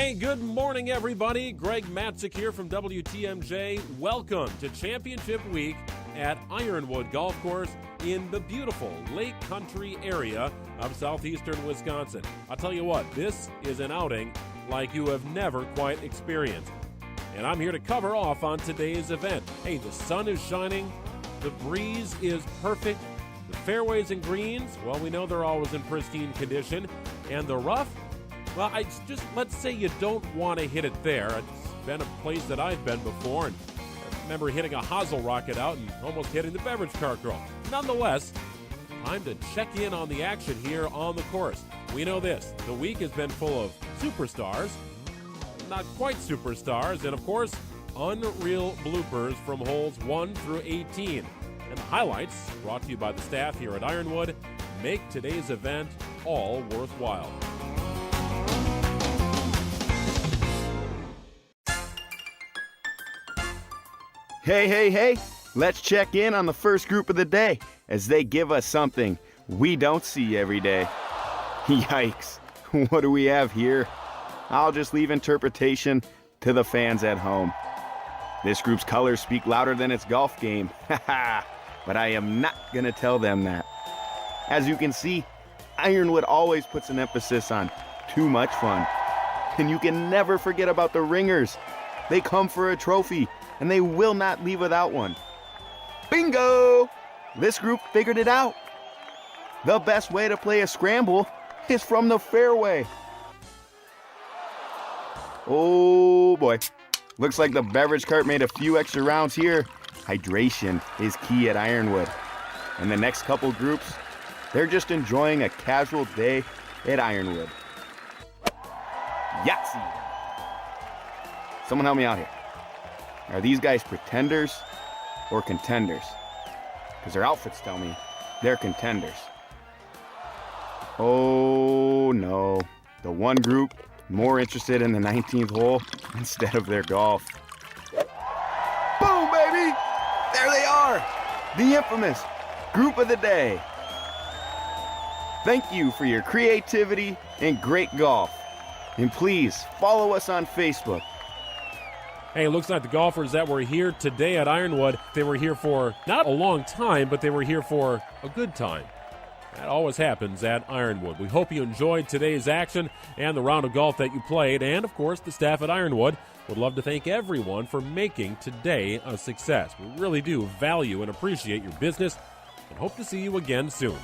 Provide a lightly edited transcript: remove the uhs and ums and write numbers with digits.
Hey, good morning, everybody. Greg Matzik here from WTMJ. Welcome to Championship Week at Ironwood Golf Course in the beautiful Lake Country area of southeastern Wisconsin. I'll tell you what, this is an outing like you have never quite experienced. And I'm here to cover off on today's event. Hey, the sun is shining, the breeze is perfect, the fairways and greens, well, we know they're always in pristine condition, and the rough, well, let's say you don't want to hit it there. It's been a place that I've been before, and I remember hitting a hosel rocket out and almost hitting the beverage cart girl. Nonetheless, time to check in on the action here on the course. We know this, the week has been full of superstars, not quite superstars, and of course, unreal bloopers from holes 1 through 18. And the highlights, brought to you by the staff here at Ironwood, make today's event all worthwhile. Hey, let's check in on the first group of the day as they give us something we don't see every day. Yikes, what do we have here? I'll just leave interpretation to the fans at home. This group's colors speak louder than its golf game, but I am not going to tell them that. As you can see, Ironwood always puts an emphasis on too much fun. And you can never forget about the ringers. They come for a trophy, and they will not leave without one. Bingo! This group figured it out. The best way to play a scramble is from the fairway. Oh boy, looks like the beverage cart made a few extra rounds here. Hydration is key at Ironwood. And the next couple groups, they're just enjoying a casual day at Ironwood. Yahtzee! Someone help me out here. Are these guys pretenders or contenders? Because their outfits tell me they're contenders. Oh no, the one group more interested in the 19th hole instead of their golf. Boom, baby! There they are! The infamous group of the day. Thank you for your creativity and great golf. And please follow us on Facebook. Hey, it looks like the golfers that were here today at Ironwood, they were here for not a long time, but they were here for a good time. That always happens at Ironwood. We hope you enjoyed today's action and the round of golf that you played. And, of course, the staff at Ironwood would love to thank everyone for making today a success. We really do value and appreciate your business and hope to see you again soon.